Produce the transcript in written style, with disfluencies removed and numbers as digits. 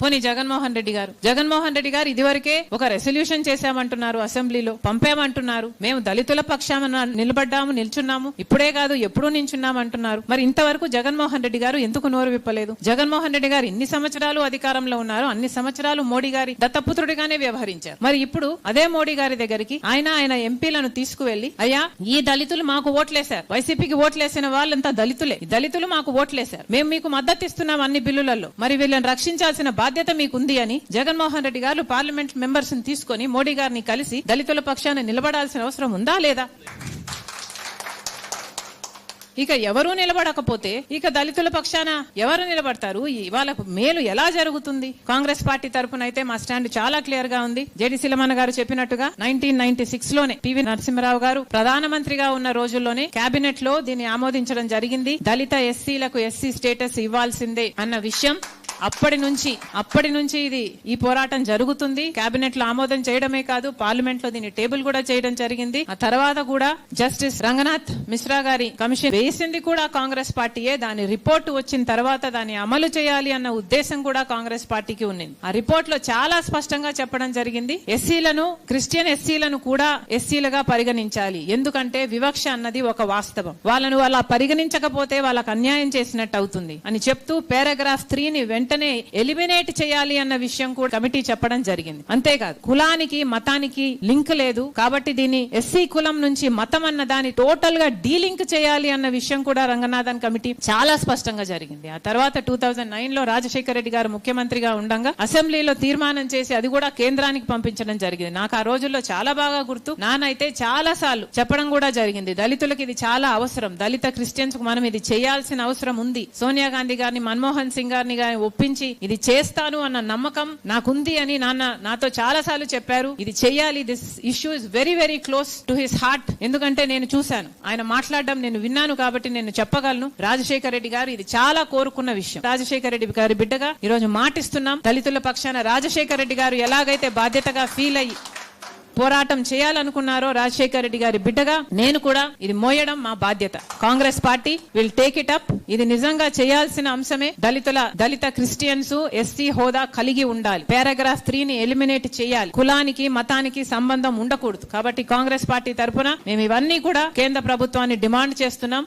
పోనీ జగన్మోహన్ రెడ్డి గారు ఇదివరకే ఒక రెసల్యూషన్ చేశామంటున్నారు, అసెంబ్లీలో పంపామంటున్నారు, మేము దళితుల పక్షాన నిల్చున్నాము, ఇప్పుడే కాదు ఎప్పుడూ నిల్చున్నాం అంటున్నారు. మరి ఇంతవరకు జగన్మోహన్ రెడ్డి గారు ఎందుకు నోరు విప్పలేదు? జగన్మోహన్ రెడ్డి గారు ఇన్ని సంవత్సరాలు అధికారంలో ఉన్నారు, అన్ని సంవత్సరాలు మోడీ గారి దత్తపుత్రుడిగానే వ్యవహరించారు. మరి ఇప్పుడు అదే మోడీ గారి దగ్గరికి ఆయన ఎంపీలను తీసుకువెళ్లి, అయ్యా ఈ దళితులు మాకు ఓట్లేశారు, వైసీపీకి ఓట్లేసిన వాళ్ళంతా దళితులే, దళితులు మాకు ఓట్లేశారు, మేము మీకు మద్దతు ఇస్తున్నాం అన్ని బిల్లులలో, మరి వీళ్ళని రక్షించాల్సిన బాధ్యత మీకుంది అని జగన్మోహన్ రెడ్డి గారు పార్లమెంట్ మెంబర్స్ ని తీసుకుని మోడీ గారిని కలిసి దళితుల పక్షాన నిలబడాల్సిన అవసరం ఉందా లేదా? ఇక ఎవరూ నిలబడకపోతే ఇక దళితుల పక్షాన ఎవరు నిలబడతారు? ఇవాళ మేలు ఎలా జరుగుతుంది? కాంగ్రెస్ పార్టీ తరఫున అయితే మా స్టాండ్ చాలా క్లియర్ గా ఉంది. జేడి సిలమన్న గారు చెప్పినట్టుగా 1996 లోనే పివి నరసింహరావు గారు ప్రధానమంత్రిగా ఉన్న రోజుల్లోనే కేబినెట్ లో దీన్ని ఆమోదించడం జరిగింది. దళిత ఎస్సీలకు ఎస్సీ స్టేటస్ ఇవ్వాల్సిందే అన్న విషయం అప్పటి నుంచి ఈ పోరాటం జరుగుతుంది. కేబినెట్ లో ఆమోదం చేయడమే కాదు, పార్లమెంట్ లో దీన్ని టేబుల్ కూడా చేయడం జరిగింది. ఆ తర్వాత కూడా జస్టిస్ రంగనాథ్ మిశ్రా గారి కమిషన్ వేసింది కూడా కాంగ్రెస్ పార్టీయే. దాని రిపోర్ట్ వచ్చిన తర్వాత దాన్ని అమలు చేయాలి అన్న ఉద్దేశం కూడా కాంగ్రెస్ పార్టీకి ఉన్నింది. ఆ రిపోర్ట్ లో చాలా స్పష్టంగా చెప్పడం జరిగింది, ఎస్సీలను, క్రిస్టియన్ ఎస్సీలను కూడా ఎస్సీలుగా పరిగణించాలి. ఎందుకంటే వివక్ష అన్నది ఒక వాస్తవం. వాళ్ళను అలా పరిగణించకపోతే వాళ్ళకు అన్యాయం చేసినట్టు అవుతుంది అని చెప్తూ పారాగ్రాఫ్ 3ని వెంటనే ఎలిమినేట్ చేయాలి అన్న విషయం కూడా కమిటీ చెప్పడం జరిగింది. అంతేకాదు కులానికి మతానికి లింక్ లేదు కాబట్టి దీన్ని ఎస్సీ కులం నుంచి మతం అన్న దాన్ని టోటల్ గా డీలింక్ చేయాలి అన్న విషయం కూడా రంగనాథన్ కమిటీ చాలా స్పష్టంగా జరిగింది. ఆ తర్వాత 2009 లో రాజశేఖర రెడ్డి గారు ముఖ్యమంత్రిగా ఉండగా అసెంబ్లీలో తీర్మానం చేసి అది కూడా కేంద్రానికి పంపించడం జరిగింది. నాకు ఆ రోజుల్లో చాలా బాగా గుర్తు. నానైతే చాలా సార్లు చెప్పడం కూడా జరిగింది, దళితులకు ఇది చాలా అవసరం, దళిత క్రిస్టియన్స్ కు మనం ఇది చేయాల్సిన అవసరం ఉంది. సోనియా గాంధీ గారిని, మన్మోహన్ సింగ్ గారిని ఒప్పించి ఇది చేస్తాను అన్న నమ్మకం నాకుంది అని నాన్న నాతో చాలా సార్లు చెప్పారు. ఇది చెయ్యాలి, this issue is very very close to his heart. ఎందుకంటే నేను చూశాను, ఆయన మాట్లాడడం నేను విన్నాను కాబట్టి నేను చెప్పగలను. రాజశేఖర రెడ్డి గారు ఇది చాలా కోరుకున్న విషయం. రాజశేఖర రెడ్డి గారి బిడ్డగా ఈ రోజు మాటిస్తున్నాం, దళితుల పక్షాన రాజశేఖర రెడ్డి గారు ఎలాగైతే బాధ్యతగా ఫీల్ అయ్యి పోరాటం చేయాలనుకున్నారో రాజశేఖర రెడ్డి గారి బిడ్డగా నేను కూడా ఇది మోయడం మా బాధ్యత. Congress party will take it up. ఇది నిజంగా చేయాల్సిన అంశమే. దళిత క్రిస్టియన్స్ ఎస్సీ హోదా కలిగి ఉండాలి. పారాగ్రాఫ్ 3ని ఎలిమినేట్ చేయాలి. కులానికి మతానికి సంబంధం ఉండకూడదు. కాబట్టి కాంగ్రెస్ పార్టీ తరఫున మేము ఇవన్నీ కూడా కేంద్ర ప్రభుత్వాన్ని డిమాండ్ చేస్తున్నాం.